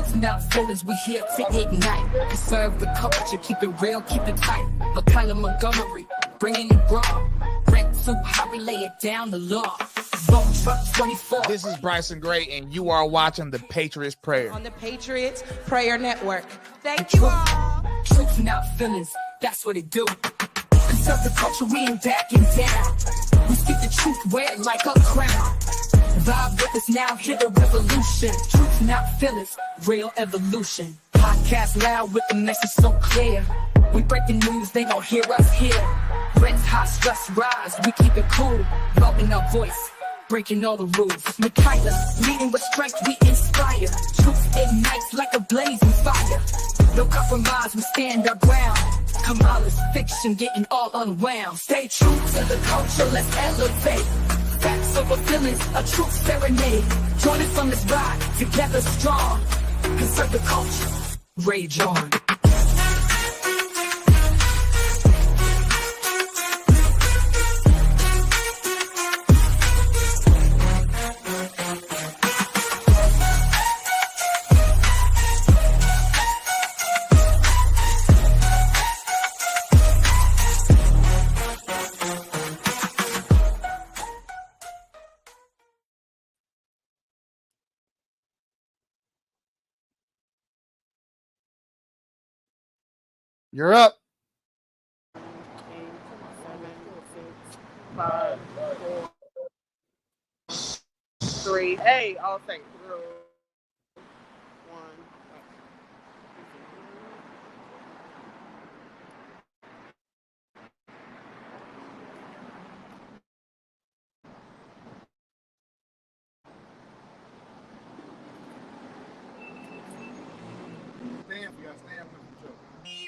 Truth, not feelings, we here to ignite. Conserve the culture, keep it real, keep it tight. Makayla Montgomery, bringing it raw. Rank too high, we lay it down the law. Vote Trump 24. This is Bryson Gray, and you are watching the Patriots Prayer. On the Patriots Prayer Network. Thank you all. Truth, not feelings, that's what it do. Conserve the culture, we ain't backing down. We speak the truth, wear it like a crown. Vibe with us now, hear the revolution. Truth, not feelings, real evolution. Podcast loud with the message so clear. We break the news, they gon' hear us here. Rents high, stress rise, we keep it cool. Voting our voice, breaking all the rules. Makayla, leading with strength, we inspire. Truth ignites like a blazing fire. No compromise, we stand our ground. Kamala's fiction, getting all unwound. Stay true to the culture, let's elevate. Facts over feelings, a truth serenade. Join us on this ride, together strong. Conserve the culture, rage on. You're up. 5, 4, 3. Hey, I'll say 0, 1.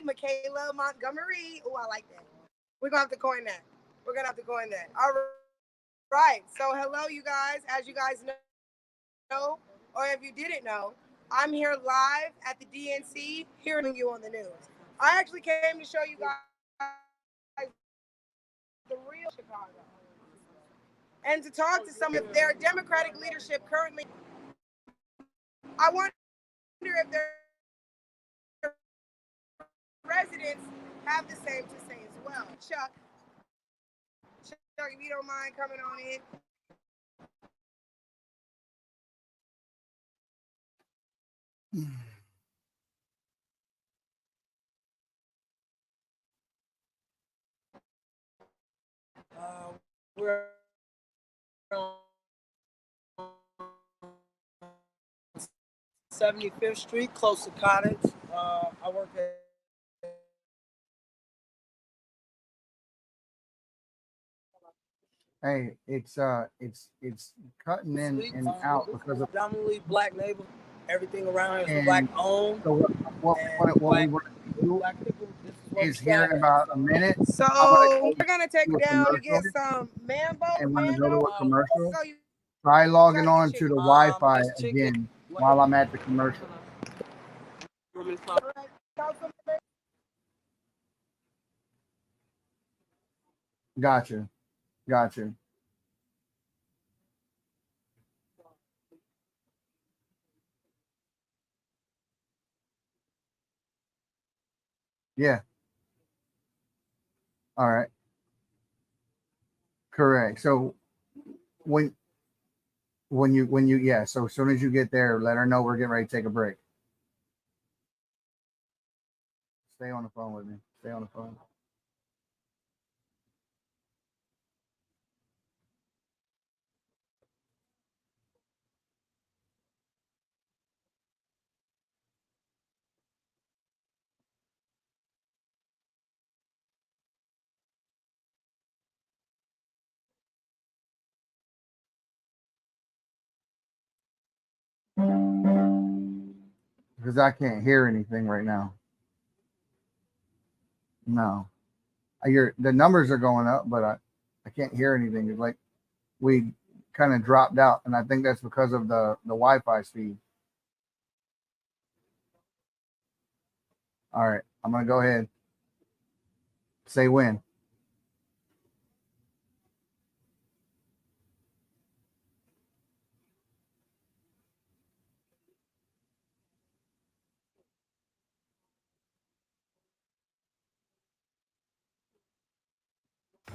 Makayla Montgomery. Oh, I like that. We're gonna have to coin that. All right. So hello, you guys. As you guys know, or if you didn't know, I'm here live at the DNC, hearing you on the news. I actually came to show you guys the real Chicago and to talk to some of their Democratic leadership currently. I wonder if their residents have the same to say as well. Chuck, if you don't mind coming on in. We're on 75th Street, close to Cottage. I work at Hey, it's cutting in and out because of predominantly black neighborhood. Everything around here is black owned. So what we want to do Black people, is here in about a minute. So we're gonna take it down to get some Mambo. And when I go to a commercial, So you try logging on to the Wi-Fi again while I'm at the commercial. Gotcha. Yeah. All right. Correct. So when you yeah, so as soon as you get there, let her know we're getting ready to take a break. Stay on the phone with me. Stay on the phone. Because I can't hear anything right now. No. I hear the numbers are going up, but I can't hear anything. It's like we kind of dropped out, and I think that's because of the Wi-Fi speed. All right, I'm gonna go ahead. Say when.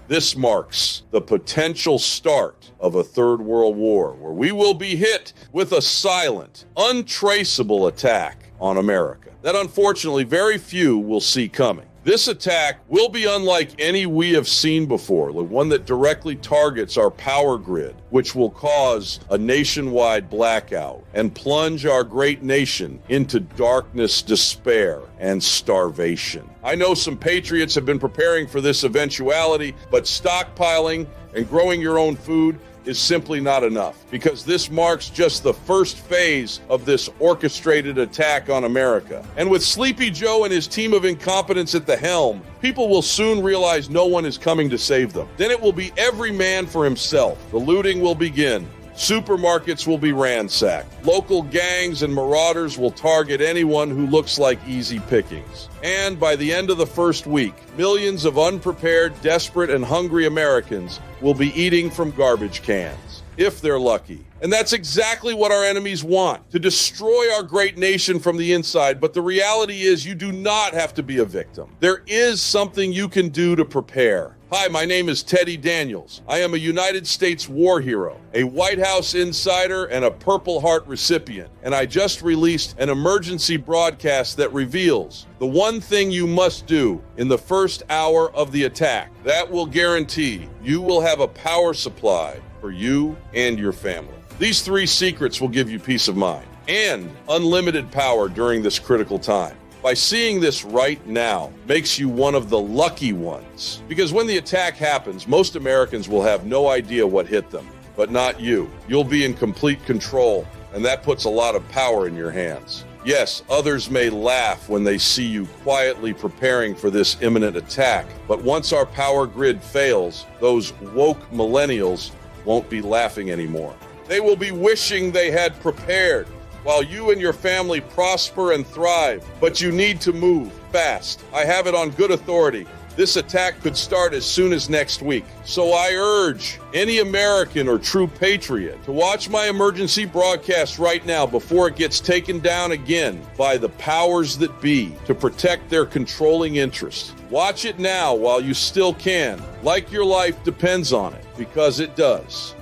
This marks the potential start of a third world war where we will be hit with a silent, untraceable attack on America that unfortunately very few will see coming. This attack will be unlike any we have seen before, the one that directly targets our power grid, which will cause a nationwide blackout and plunge our great nation into darkness, despair, and starvation. I know some patriots have been preparing for this eventuality, but stockpiling and growing your own food is simply not enough, because this marks just the first phase of this orchestrated attack on America. And with Sleepy Joe and his team of incompetents at the helm, people will soon realize no one is coming to save them. Then it will be every man for himself. The looting will begin. Supermarkets will be ransacked. Local gangs and marauders will target anyone who looks like easy pickings. And by the end of the first week, millions of unprepared, desperate, and hungry Americans will be eating from garbage cans, if they're lucky. And that's exactly what our enemies want, to destroy our great nation from the inside. But the reality is, you do not have to be a victim. There is something you can do to prepare. Hi, my name is Teddy Daniels. I am a United States war hero, a White House insider, and a Purple Heart recipient. And I just released an emergency broadcast that reveals the one thing you must do in the first hour of the attack. That will guarantee you will have a power supply for you and your family. These 3 secrets will give you peace of mind and unlimited power during this critical time. By seeing this right now makes you one of the lucky ones. Because when the attack happens, most Americans will have no idea what hit them, but not you. You'll be in complete control, and that puts a lot of power in your hands. Yes, others may laugh when they see you quietly preparing for this imminent attack, but once our power grid fails, those woke millennials won't be laughing anymore. They will be wishing they had prepared, while you and your family prosper and thrive. But you need to move fast. I have it on good authority. This attack could start as soon as next week. So I urge any American or true patriot to watch my emergency broadcast right now before it gets taken down again by the powers that be to protect their controlling interests. Watch it now while you still can, like your life depends on it, because it does.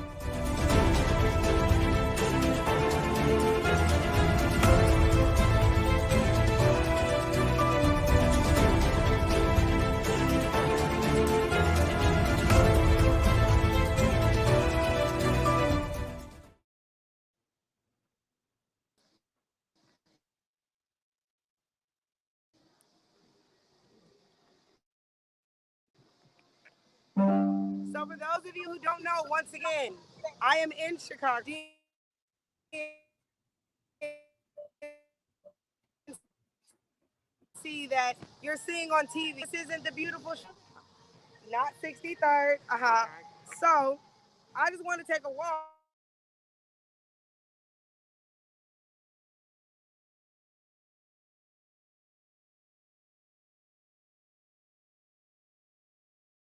So for those of you who don't know, once again, I am in Chicago. See that you're seeing on TV. This isn't the beautiful, not 63rd. So I just want to take a walk.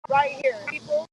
Right here, people.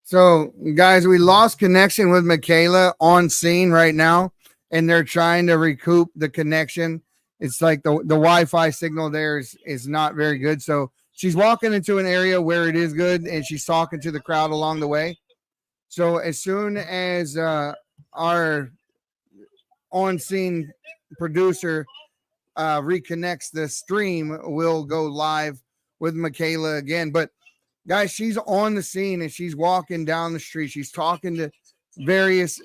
So, guys, we lost connection with Michaela on scene right now, and they're trying to recoup the connection. It's like the Wi-Fi signal there is not very good. So she's walking into an area where it is good, and she's talking to the crowd along the way. So as soon as our on-scene producer reconnects the stream, we'll go live with Michaela again. But guys, she's on the scene and she's walking down the street. She's talking to various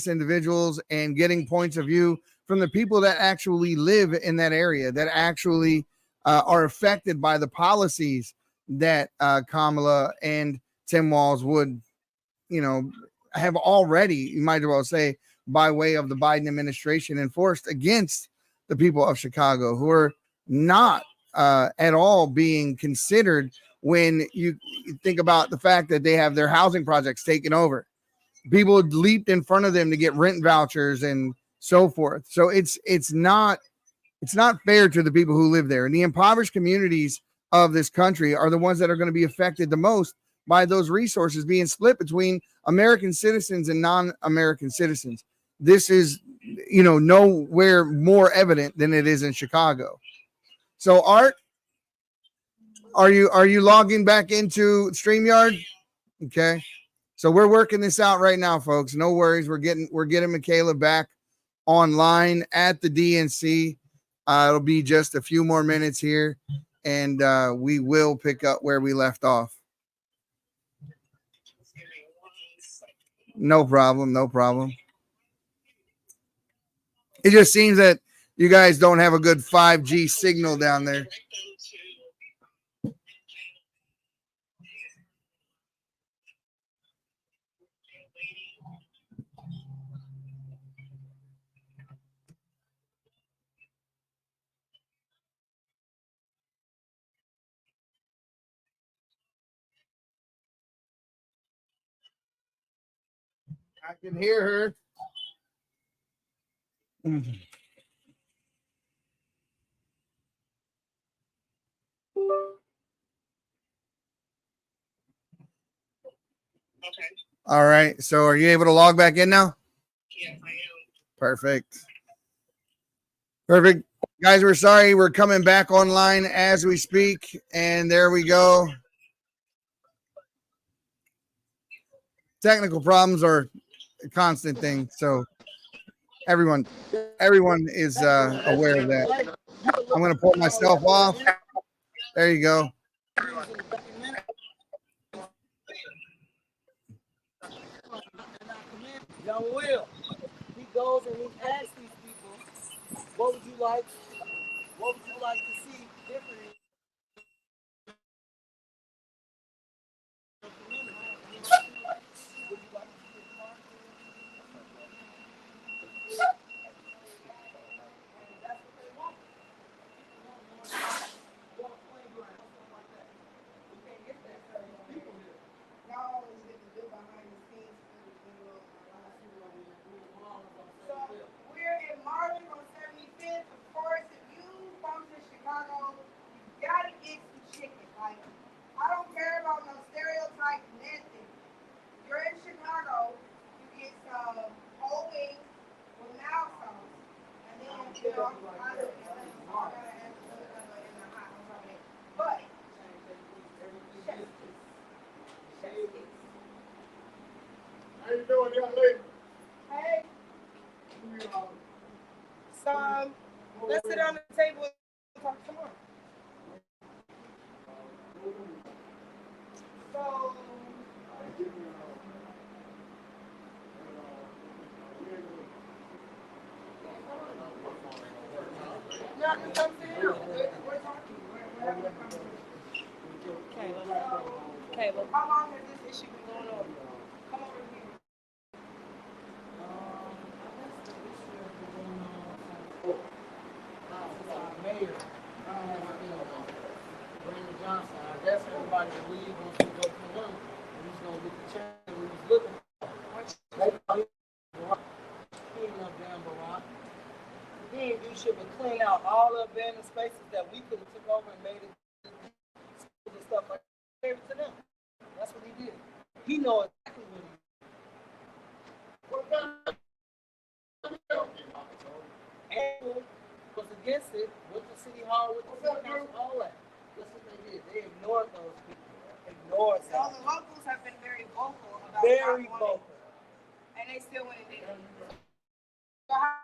individuals and getting points of view from the people that actually live in that area, that actually are affected by the policies that Kamala and Tim Walz would, have already, you might as well say, by way of the Biden administration, enforced against the people of Chicago, who are not at all being considered when you think about the fact that they have their housing projects taken over. People leaped in front of them to get rent vouchers and so forth. So it's not fair to the people who live there. And the impoverished communities of this country are the ones that are going to be affected the most by those resources being split between American citizens and non-American citizens. This is, nowhere more evident than it is in Chicago. So, Art, are you logging back into StreamYard? Okay. So we're working this out right now, folks. No worries. We're getting Michaela back online at the DNC. It'll be just a few more minutes here, and we will pick up where we left off. No problem. No problem. It just seems that you guys don't have a good 5G signal down there. I can hear her. Okay. All right. So are you able to log back in now? Yes, I am. Perfect. Perfect. Guys, we're sorry. We're coming back online as we speak. And there we go. Technical problems are a constant thing. So everyone is aware of that. I'm going to pull myself off. There you go. Young Will, he goes and he asks these people, what would you like to see different in your community? Would you like to see a park? That's what they want. Want a playground, something like that. We can't get that from people here. Y'all always get to do behind the scenes. So we're in Marvin on 75th. Of course, if you come to Chicago, you gotta get some chicken. Like, I don't care about no stereotype, nothing. You're in Chicago, you get some whole wings with mild sauce. And then, I don't gotta add the hot on top of it. But, How you doing, young lady? hey, let's sit down at the table and talk some more. So, no, come sit down. We're talking. We're having a conversation. Caleb. How long has this issue been going on? Come over here. Mayor, Brandon Johnson. I guess everybody believes once we go to him, he's gonna get the change we was looking for. He ain't no damn Barack. He ain't do shit but clean out all the abandoned spaces that we could have took over and made it schools and stuff like that. Gave it to them. That's what he did. He knows exactly what he did. And was against it with the city hall, with the city council, all that. That's what they did. They ignored those people. North So side. the locals have been very vocal about Very not wanting, vocal. and they still want to do it. So how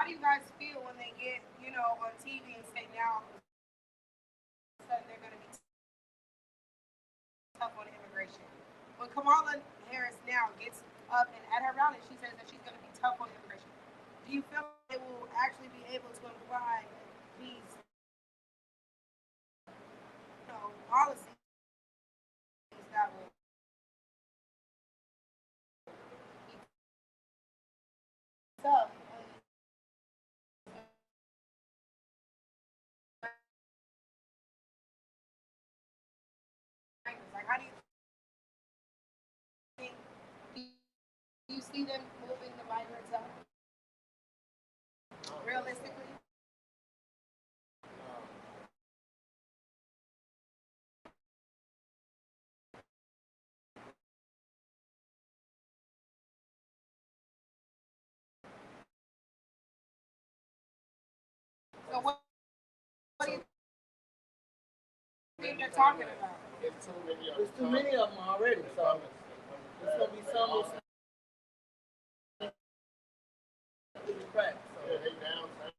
do you guys feel when they get, on TV and say now all of a sudden they're going to be tough on immigration? When Kamala Harris now gets up and at her rally, she says that she's going to be tough on immigration. Do you feel they will actually be able to apply these, policies that will be tough? Like, how do you think? Do you see them moving the migrants up? Realistically? So what do you think they're talking about? There's too many of them already, so it's gonna be some that's through the cracks. So. They downtown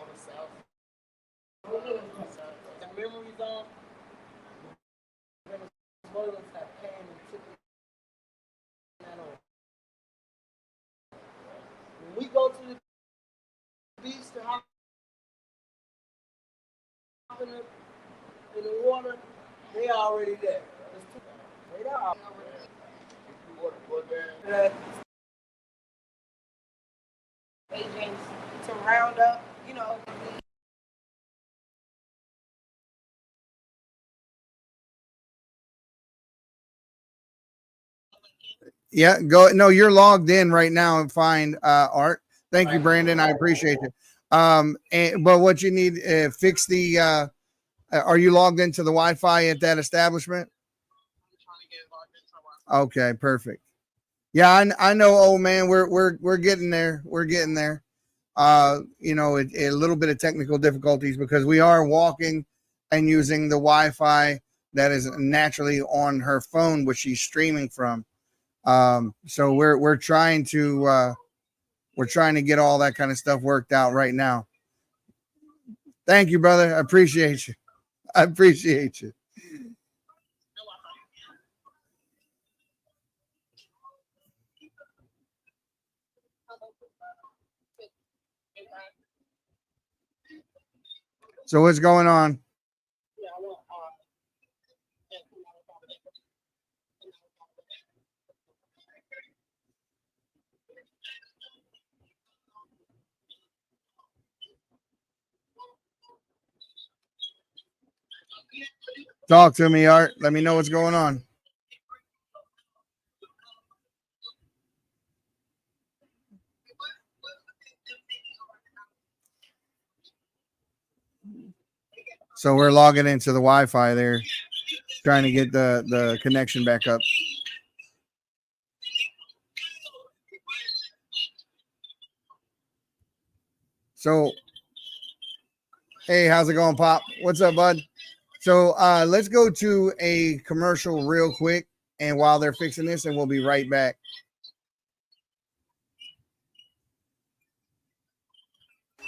on the south. The memory zone. Venezuelans have came and took that over. When we go to the beach to hop in the water, they already there. They are. Agents to round up, Yeah, go. No, you're logged in right now and fine, Art. Thank you, Brandon. I appreciate you. But what you need, fix the, are you logged into the Wi-Fi at that establishment? Okay, perfect. Yeah, I know, old man. We're getting there. We're getting there. A little bit of technical difficulties because we are walking and using the Wi-Fi that is naturally on her phone, which she's streaming from. So we're trying to get all that kind of stuff worked out right now. Thank you, brother. I appreciate you. I appreciate you. So what's going on? Talk to me, Art. Let me know what's going on. So we're logging into the Wi-Fi there, trying to get the connection back up. So, hey, how's it going, Pop? What's up, bud? So let's go to a commercial real quick, and while they're fixing this, and we'll be right back.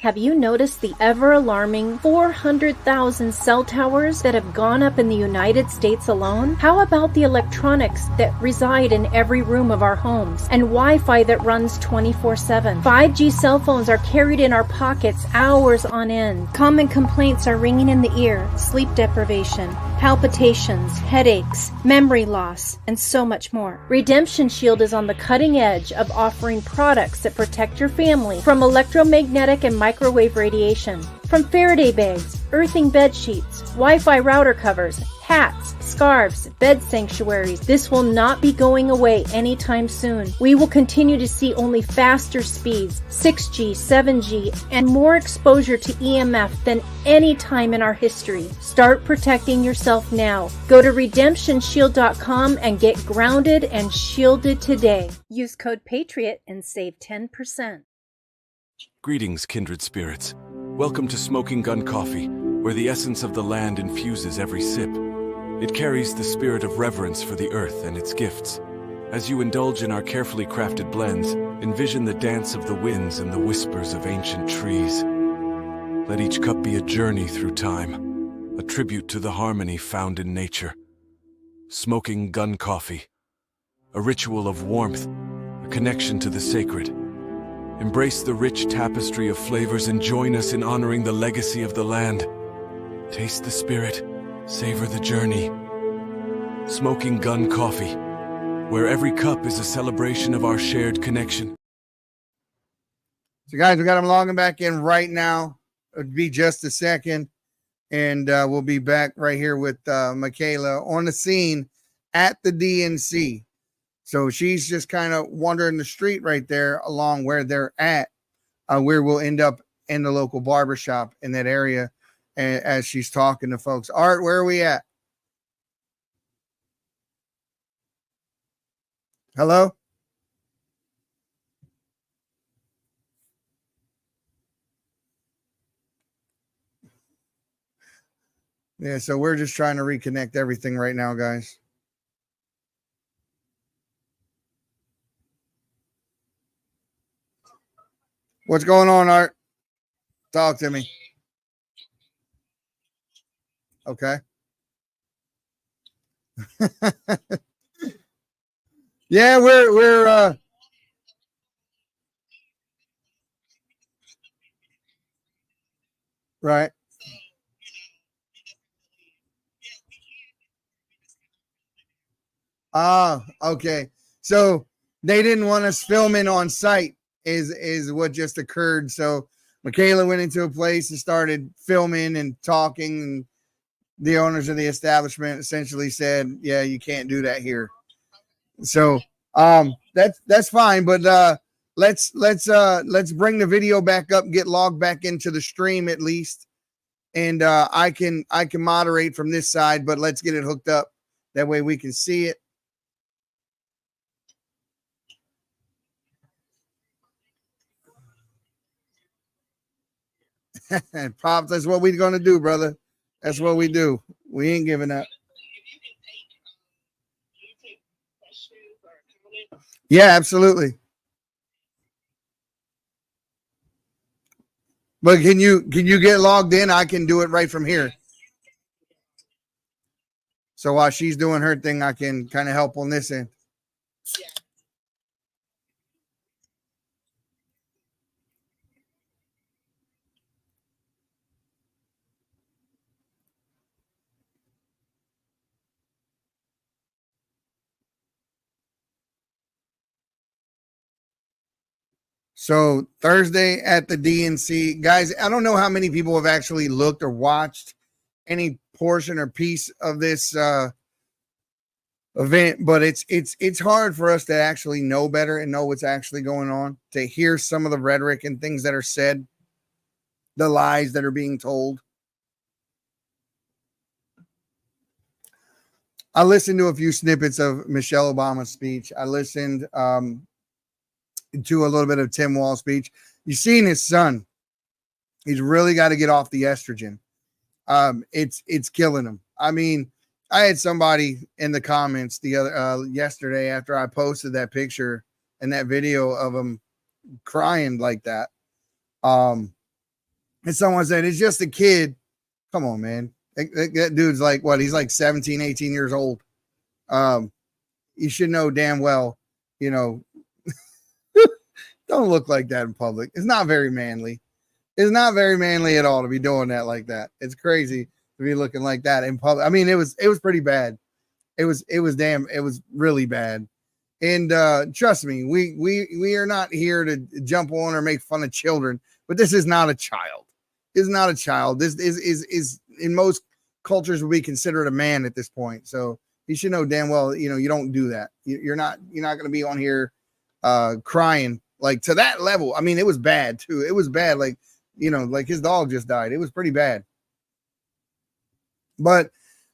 Have you noticed the ever-alarming 400,000 cell towers that have gone up in the United States alone? How about the electronics that reside in every room of our homes and Wi-Fi that runs 24/7? 5G cell phones are carried in our pockets hours on end. Common complaints are ringing in the ear: sleep deprivation, palpitations, headaches, memory loss, and so much more. Redemption Shield is on the cutting edge of offering products that protect your family from electromagnetic and microwave radiation. From Faraday bags, earthing bed sheets, Wi-Fi router covers, hats, scarves, bed sanctuaries, this will not be going away anytime soon. We will continue to see only faster speeds, 6G, 7G, and more exposure to EMF than any time in our history. Start protecting yourself now. Go to redemptionshield.com and get grounded and shielded today. Use code PATRIOT and save 10%. Greetings, kindred spirits. Welcome to Smoking Gun Coffee, where the essence of the land infuses every sip. It carries the spirit of reverence for the earth and its gifts. As you indulge in our carefully crafted blends, envision the dance of the winds and the whispers of ancient trees. Let each cup be a journey through time, a tribute to the harmony found in nature. Smoking gun coffee, a ritual of warmth, a connection to the sacred. Embrace the rich tapestry of flavors and join us in honoring the legacy of the land. Taste the spirit, savor the journey. Smoking Gun Coffee, where every cup is a celebration of our shared connection. So, guys, we got them logging back in right now. It'll be just a second, and we'll be back right here with Michaela on the scene at the DNC. So she's just kind of wandering the street right there along where they're at, where we'll end up in the local barbershop in that area as she's talking to folks. Art, where are we at? Hello? Yeah, so we're just trying to reconnect everything right now, guys. What's going on, Art? Talk to me. Okay. Yeah, we're right. Ah, okay. So they didn't want us filming on site is what just occurred. So Michaela went into a place and started filming and talking, and the owners of the establishment essentially said, yeah, you can't do that here. So that's fine, but let's bring the video back up, get logged back into the stream at least. And I can moderate from this side, but let's get it hooked up. That way we can see it. Pops, that's what we're going to do, brother. That's what we do. We ain't giving up. Yeah, absolutely. But can you get logged in? I can do it right from here. So while she's doing her thing, I can kind of help on this end. So Thursday at the DNC, guys, I don't know how many people have actually looked or watched any portion or piece of this event, but it's hard for us to actually know better and know what's actually going on, to hear some of the rhetoric and things that are said, the lies that are being told. I listened to a few snippets of Michelle Obama's speech. I listened to a little bit of Tim Walz's speech. You've seen his son. He's really got to get off the estrogen. It's killing him. I mean, I had somebody in the comments the other yesterday after I posted that picture and that video of him crying like that. And someone said, it's just a kid. Come on, man. That dude's like, what? He's like 17, 18 years old. You should know damn well, you know, don't look like that in public. It's not very manly. It's not very manly at all to be doing that like that. It's crazy to be looking like that in public. I mean, it was pretty bad. It was really bad. And trust me, we are not here to jump on or make fun of children, but this is not a child. It's not a child. This is in most cultures would be considered a man at this point. So you should know damn well, you know, you don't do that. You're not going to be on here crying like to that level. I mean, it was bad too. It was bad. Like, you know, like his dog just died. It was pretty bad. But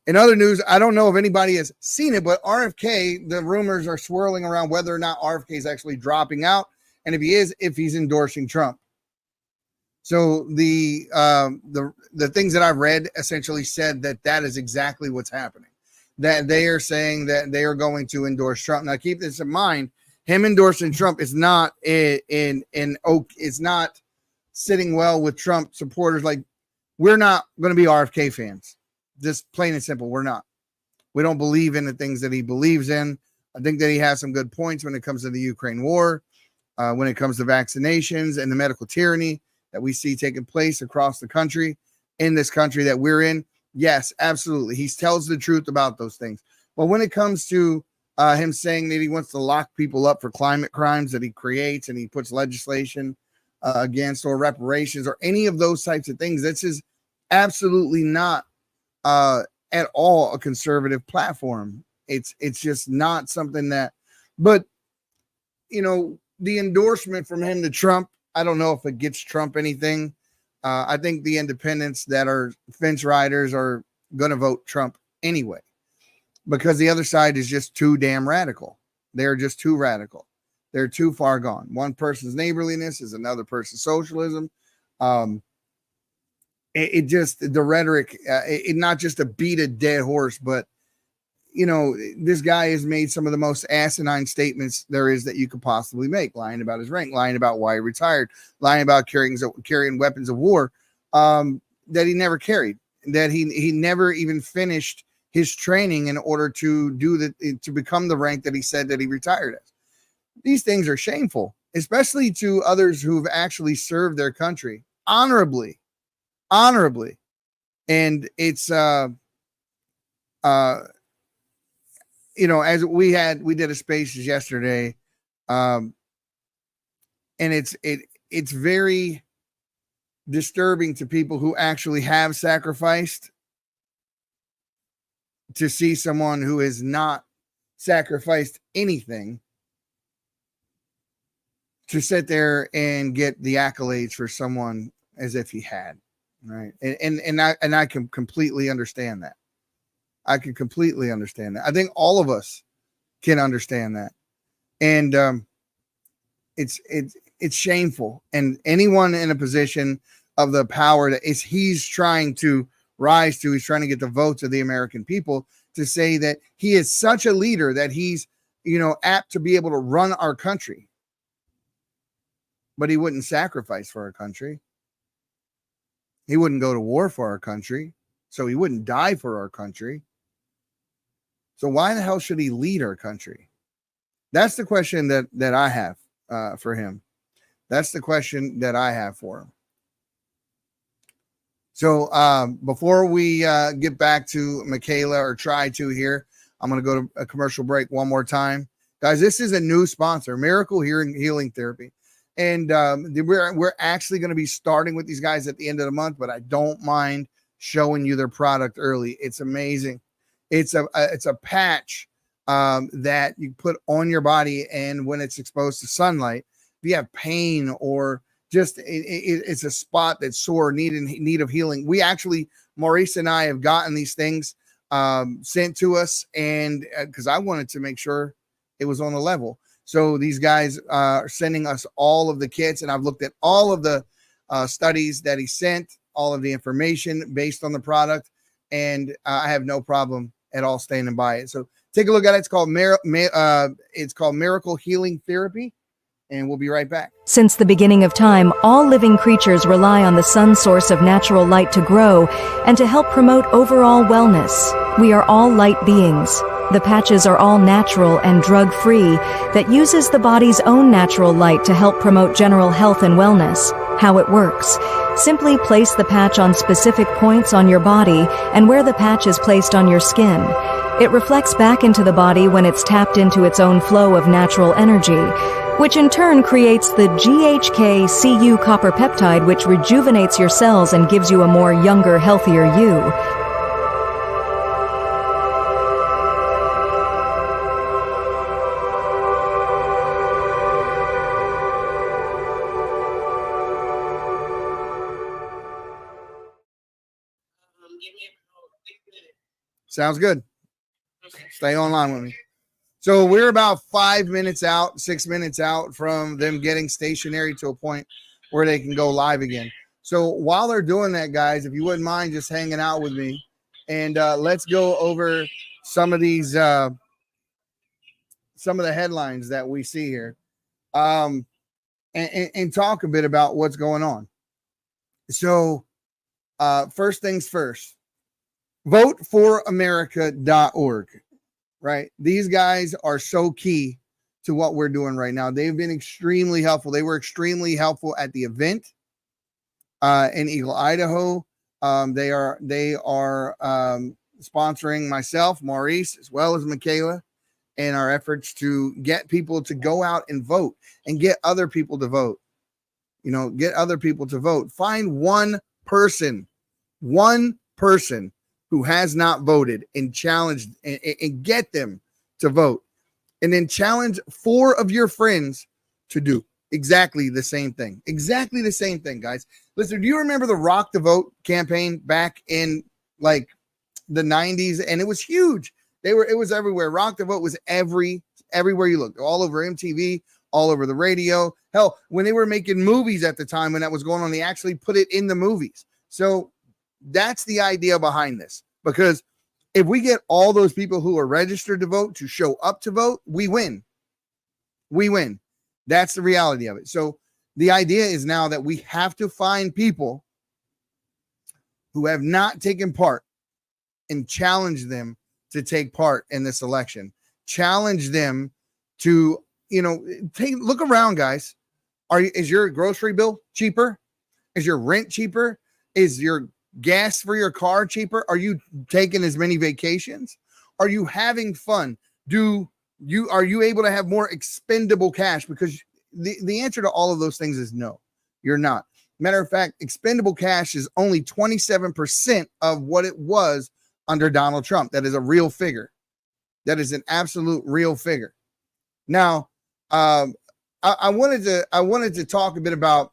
in other news, I don't know if anybody has seen it, but RFK, the rumors are swirling around whether or not RFK is actually dropping out. And if he is, if he's endorsing Trump. So the things that I've read essentially said that is exactly what's happening. That they are saying that they are going to endorse Trump. Now keep this in mind. Him endorsing Trump is not it's not sitting well with Trump supporters. Like, we're not going to be RFK fans. Just plain and simple. We're not. We don't believe in the things that he believes in. I think that he has some good points when it comes to the Ukraine war, when it comes to vaccinations and the medical tyranny that we see taking place across the country, in this country that we're in. Yes, absolutely. He tells the truth about those things. But when it comes to him saying that he wants to lock people up for climate crimes that he creates and he puts legislation against, or reparations, or any of those types of things, this is absolutely not at all a conservative platform. It's just not something that, but you know, the endorsement from him to Trump, I don't know if it gets Trump anything. I think the independents that are fence riders are going to vote Trump anyway, because the other side is just too damn radical. They're just too radical. They're too far gone. One person's neighborliness is another person's socialism. It just, the rhetoric, it not just to beat a dead horse, but you know, this guy has made some of the most asinine statements there is that you could possibly make, lying about his rank, lying about why he retired, lying about carrying weapons of war that he never carried, that he never even finished his training in order to to become the rank that he said that he retired as. These things are shameful, especially to others who've actually served their country honorably. And it's you know, as we did a spaces yesterday, and it's very disturbing to people who actually have sacrificed to see someone who has not sacrificed anything to sit there and get the accolades for someone as if he had, right? And I can completely understand that. I can completely understand that. I think all of us can understand that. And it's shameful. And anyone in a position of the power that he's trying to rise to, he's trying to get the votes of the American people, to say that he is such a leader that he's, you know, apt to be able to run our country. But he wouldn't sacrifice for our country. He wouldn't go to war for our country. So he wouldn't die for our country. So why the hell should he lead our country? That's the question that I have for him. That's the question that I have for him. So before we get back to Michaela, or try to here, I'm going to go to a commercial break one more time. Guys, this is a new sponsor, Miracle Healing Therapy. And we're actually going to be starting with these guys at the end of the month, but I don't mind showing you their product early. It's amazing. It's a patch that you put on your body, and when it's exposed to sunlight, if you have pain or just it's a spot that's sore, need of healing. We actually, Maurice and I have gotten these things sent to us, and because I wanted to make sure it was on the level. So these guys are sending us all of the kits, and I've looked at all of the studies that he sent, all of the information based on the product, and I have no problem at all standing by it. So take a look at it. It's called Miracle Healing Therapy, and we'll be right back. Since the beginning of time, all living creatures rely on the sun's source of natural light to grow and to help promote overall wellness. We are all light beings. The patches are all natural and drug-free that uses the body's own natural light to help promote general health and wellness. How it works: simply place the patch on specific points on your body and where the patch is placed on your skin. It reflects back into the body when it's tapped into its own flow of natural energy, which in turn creates the GHK-Cu copper peptide, which rejuvenates your cells and gives you a more younger, healthier you. Sounds good. Stay online with me. So we're about 5 minutes out, 6 minutes out from them getting stationary to a point where they can go live again. So while they're doing that, guys, if you wouldn't mind just hanging out with me, and let's go over some of these, some of the headlines that we see here, and talk a bit about what's going on. So first things first, voteforamerica.org, right? These guys are so key to what we're doing right now. They've been extremely helpful. They were extremely helpful at the event in Eagle, Idaho. They are sponsoring myself, Maurice, as well as Michaela, in our efforts to get people to go out and vote and get other people to vote. You know, get other people to vote. Find one person who has not voted and challenge and get them to vote. And then challenge 4 of your friends to do exactly the same thing. Exactly the same thing, guys. Listen, do you remember the Rock the Vote campaign back in like the 90s? And it was huge. It was everywhere. Rock the Vote was everywhere you looked, all over MTV, all over the radio. Hell, when they were making movies at the time when that was going on, they actually put it in the movies. So that's the idea behind this, because if we get all those people who are registered to vote to show up to vote, we win. We win. That's the reality of it. So the idea is now that we have to find people who have not taken part and challenge them to take part in this election. Challenge them to, look around, guys. Is your grocery bill cheaper? Is your rent cheaper? Is your gas for your car cheaper? Are you taking as many vacations? Are you having fun? Are you able to have more expendable cash? Because the answer to all of those things is no, you're not. Matter of fact, expendable cash is only 27% of what it was under Donald Trump. That is a real figure. That is an absolute real figure. Now, I wanted to talk a bit about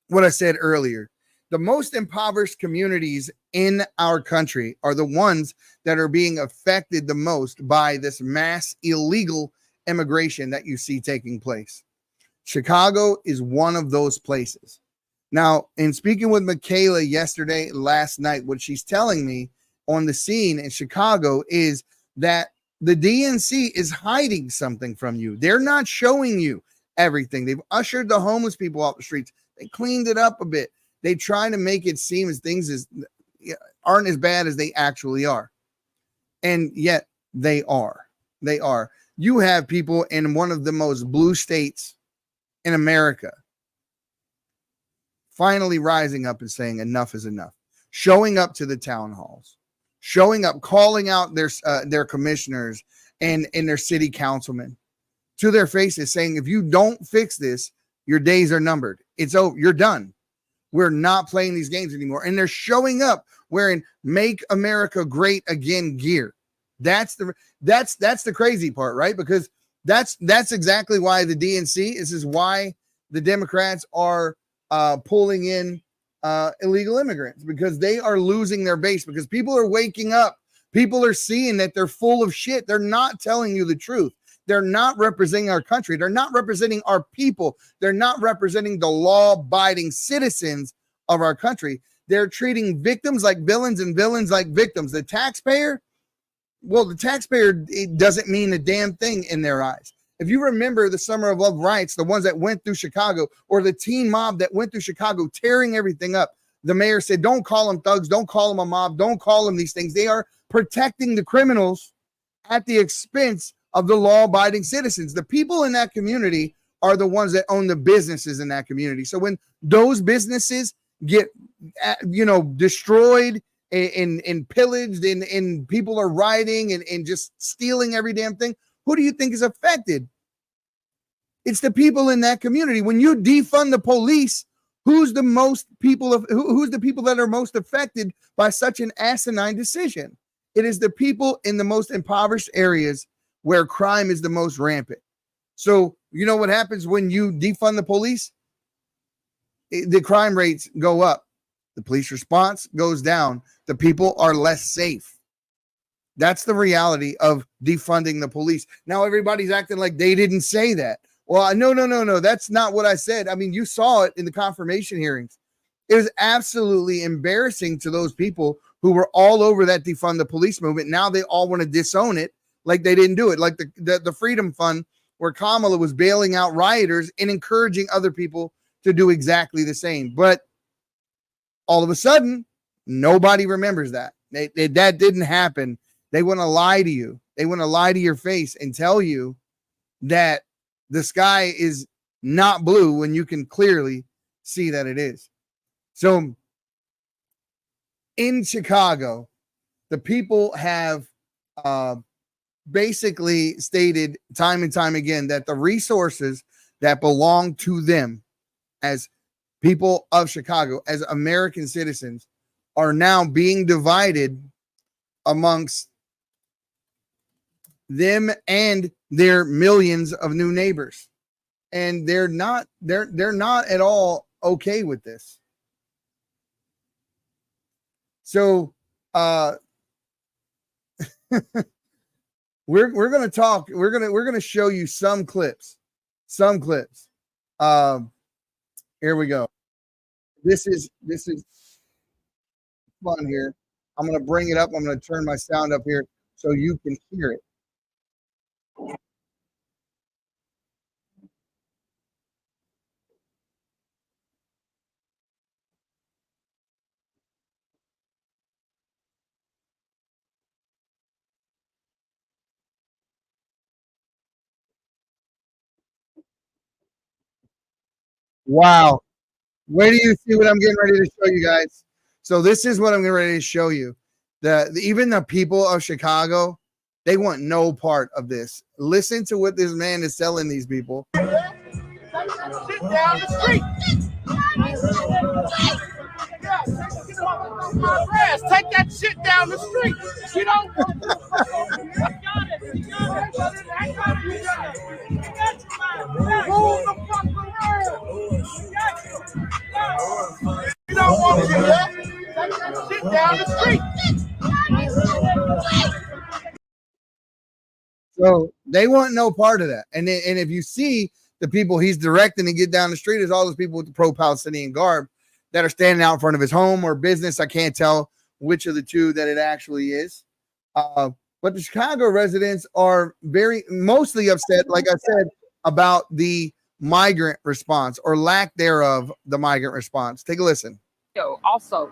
what I said earlier. The most impoverished communities in our country are the ones that are being affected the most by this mass illegal immigration that you see taking place. Chicago is one of those places. Now, in speaking with Michaela last night, what she's telling me on the scene in Chicago is that the DNC is hiding something from you. They're not showing you everything. They've ushered the homeless people off the streets. They cleaned it up a bit. They try to make it seem as things aren't as bad as they actually are. And yet they are. They are. You have people in one of the most blue states in America finally rising up and saying enough is enough. Showing up to the town halls. Showing up, calling out their commissioners and their city councilmen to their faces, saying, if you don't fix this, your days are numbered. It's over. You're done. We're not playing these games anymore. And they're showing up wearing Make America Great Again gear. That's the crazy part, right? Because that's exactly why the DNC, this is why the Democrats are pulling in illegal immigrants, because they are losing their base, because people are waking up. People are seeing that they're full of shit. They're not telling you the truth. They're not representing our country. They're not representing our people. They're not representing the law-abiding citizens of our country. They're treating victims like villains and villains like victims. The taxpayer, it doesn't mean a damn thing in their eyes. If you remember the Summer of Love riots, the ones that went through Chicago, or the teen mob that went through Chicago, tearing everything up, the mayor said, don't call them thugs, don't call them a mob, don't call them these things. They are protecting the criminals at the expense of the law-abiding citizens. The people in that community are the ones that own the businesses in that community. So when those businesses get, destroyed and pillaged, and people are rioting and just stealing every damn thing, who do you think is affected? It's the people in that community. When you defund the police, who's the people that are most affected by such an asinine decision? It is the people in the most impoverished areas where crime is the most rampant. So you know what happens when you defund the police? The crime rates go up. The police response goes down. The people are less safe. That's the reality of defunding the police. Now everybody's acting like they didn't say that. Well, no. That's not what I said. I mean, you saw it in the confirmation hearings. It was absolutely embarrassing to those people who were all over that defund the police movement. Now they all want to disown it like they didn't do it. Like the Freedom Fund, where Kamala was bailing out rioters and encouraging other people to do exactly the same. But all of a sudden, nobody remembers that. That didn't happen. They want to lie to you. They want to lie to your face and tell you that the sky is not blue when you can clearly see that it is. So in Chicago, the people have basically stated time and time again that the resources that belong to them as people of Chicago, as American citizens, are now being divided amongst them and their millions of new neighbors. And they're not at all okay with this. So we're going to talk, we're going to show you some clips. Here we go. This is fun here. I'm going to bring it up. I'm going to turn my sound up here so you can hear it. Wow. Where do you see what I'm getting ready to show you guys? So this is what I'm getting ready to show you. Even the people of Chicago, they want no part of this. Listen to what this man is telling these people. Sit down the street. Take that shit down the street. You know. Move the fuck around. You don't want to do that. Take that shit down the street. So they want no part of that. And if you see the people he's directing to get down the street, is all those people with the pro-Palestinian garb that are standing out in front of his home or business. I can't tell which of the two that it actually is. But the Chicago residents are mostly upset, like I said, about the migrant response or lack thereof, the migrant response. Take a listen. Also,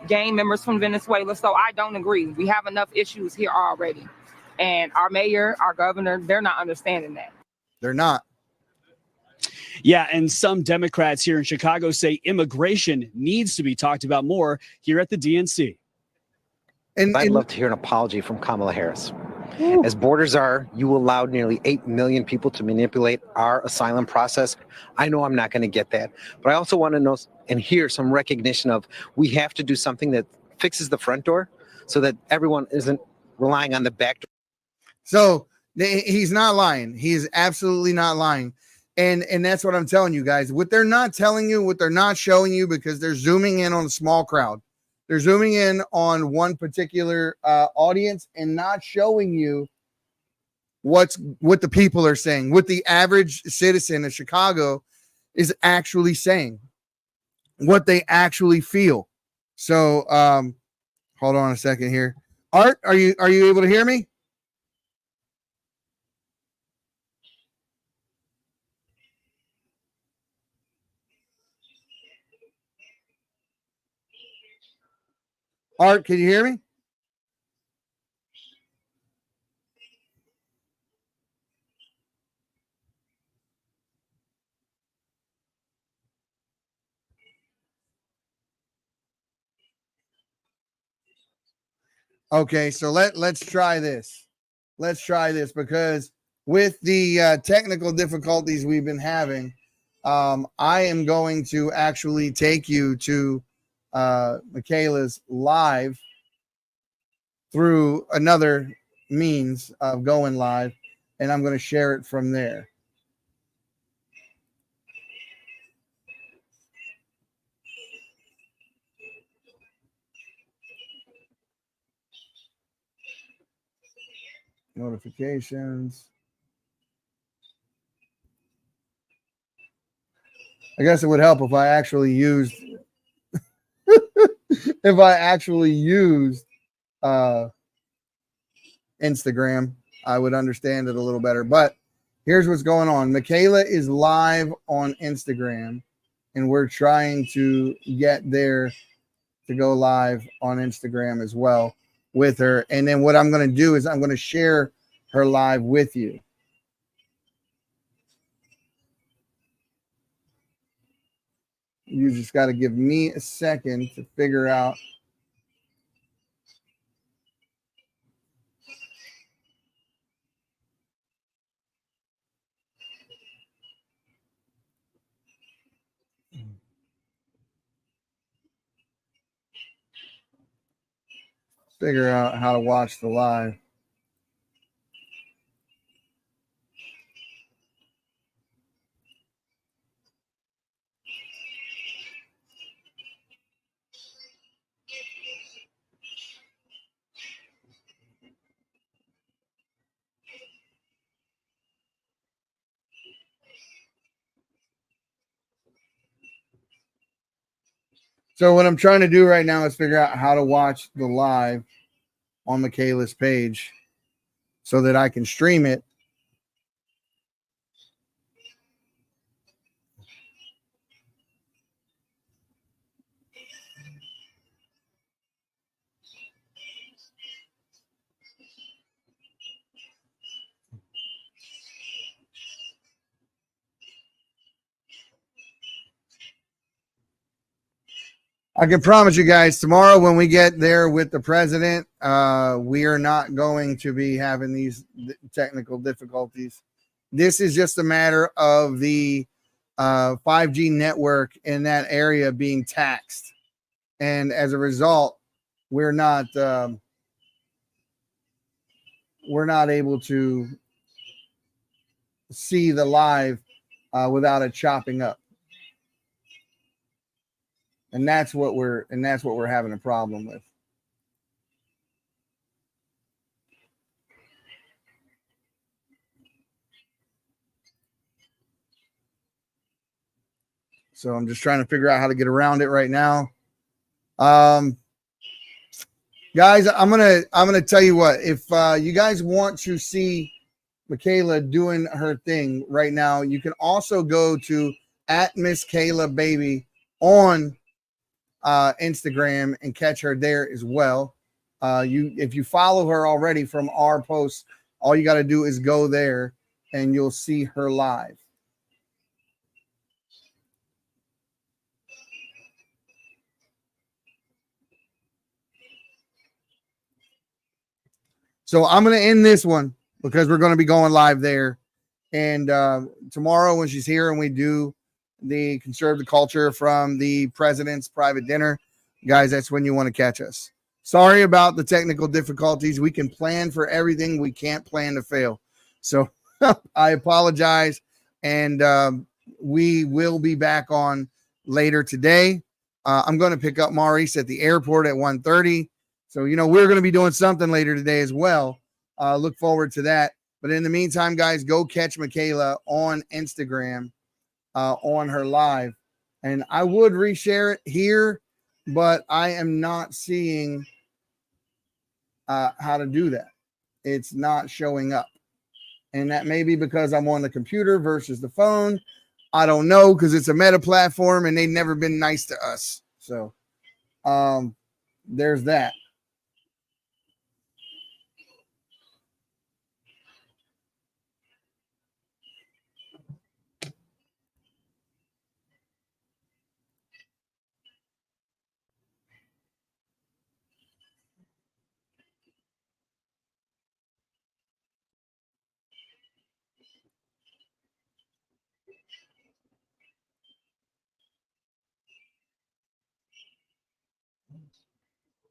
gang members from Venezuela. So I don't agree. We have enough issues here already. And our mayor, our governor, they're not understanding that. They're not. Yeah, and some Democrats here in Chicago say immigration needs to be talked about more here at the DNC. And I'd love to hear an apology from Kamala Harris. As borders are, you allowed nearly 8 million people to manipulate our asylum process. I know I'm not going to get that, but I also want to know and hear some recognition of we have to do something that fixes the front door so that everyone isn't relying on the back door. So he's not lying. He is absolutely not lying. And that's what I'm telling you guys. What they're not telling you, what they're not showing you, because they're zooming in on a small crowd. They're zooming in on one particular audience and not showing you what the people are saying, what the average citizen of Chicago is actually saying, what they actually feel. So hold on a second here. Art, are you able to hear me? Art, can you hear me? Okay, so let's try this. Let's try this because with the technical difficulties we've been having, I am going to actually take you to Michaela's live through another means of going live, and I'm going to share it from there. Notifications. I guess it would help if I actually used if I actually used Instagram, I would understand it a little better. But here's what's going on. Michaela is live on Instagram, and we're trying to get there to go live on Instagram as well with her. And then what I'm going to do is I'm going to share her live with you. You just got to give me a second to figure out. Figure out how to watch the live. So what I'm trying to do right now is figure out how to watch the live on Michaela's page so that I can stream it. I can promise you guys tomorrow when we get there with the president, we are not going to be having these technical difficulties. This is just a matter of the 5G network in that area being taxed. And as a result, we're not able to see the live without it chopping up. And that's what we're having a problem with. So I'm just trying to figure out how to get around it right now. Guys, I'm gonna tell you what, if you guys want to see Michaela doing her thing right now, you can also go to @MissKaylaBaby on Instagram and catch her there as well. If you follow her already from our posts, all you got to do is go there and you'll see her live. So I'm going to end this one because we're going to be going live there. And tomorrow when she's here and we do the Conserve the Culture from the president's private dinner, guys, that's when you want to catch us. Sorry about the technical difficulties. We can plan for everything. We can't plan to fail. So I apologize. And we will be back on later today. I'm going to pick up Maurice at the airport at 1:30. So, we're going to be doing something later today as well. Look forward to that. But in the meantime, guys, go catch Michaela on Instagram on her live. And I would reshare it here, but I am not seeing how to do that. It's not showing up. And that may be because I'm on the computer versus the phone. I don't know, because it's a Meta platform and they've never been nice to us. So there's that.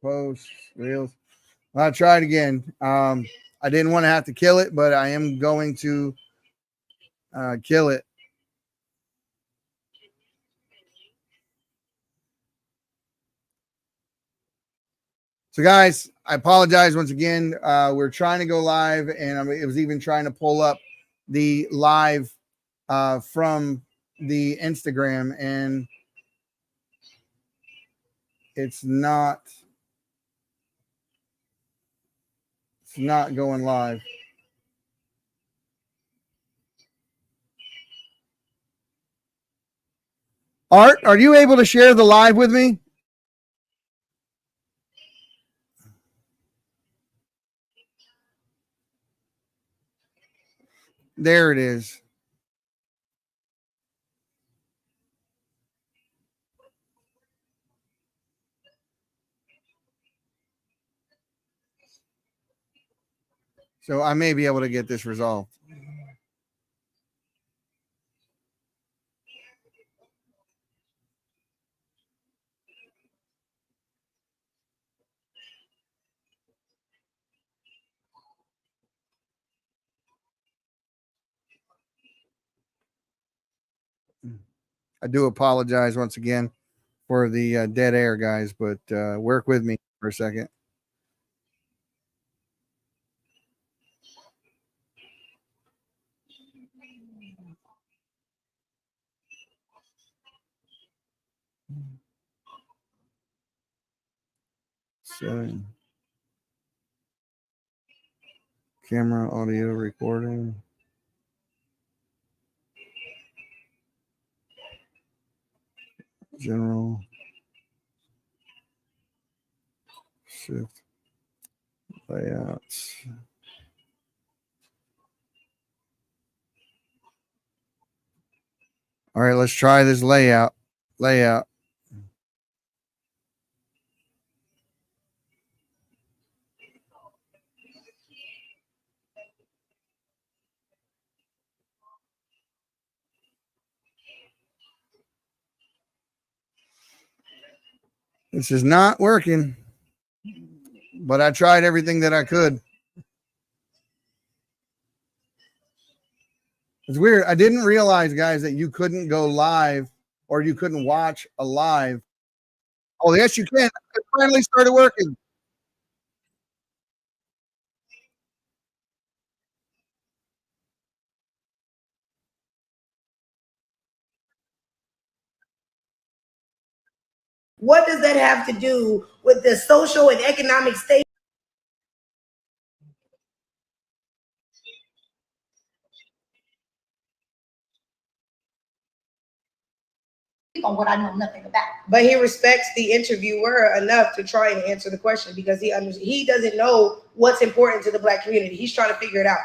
Posts, reels. I'll try it again. I didn't want to have to kill it, but I am going to kill it. So, guys, I apologize once again. We're trying to go live, and it was even trying to pull up the live from the Instagram, and it's not going live. Art, are you able to share the live with me? There it is. So I may be able to get this resolved. I do apologize once again for the dead air, guys, but work with me for a second. So, camera, audio recording. General. Shift. Layouts. All right, let's try this layout. This is not working, but I tried everything that I could. It's weird. I didn't realize, guys, that you couldn't go live or you couldn't watch a live. Oh, yes, you can. It finally started working. What does that have to do with the social and economic state? On what I know nothing about. But he respects the interviewer enough to try and answer the question because he doesn't know what's important to the Black community. He's trying to figure it out.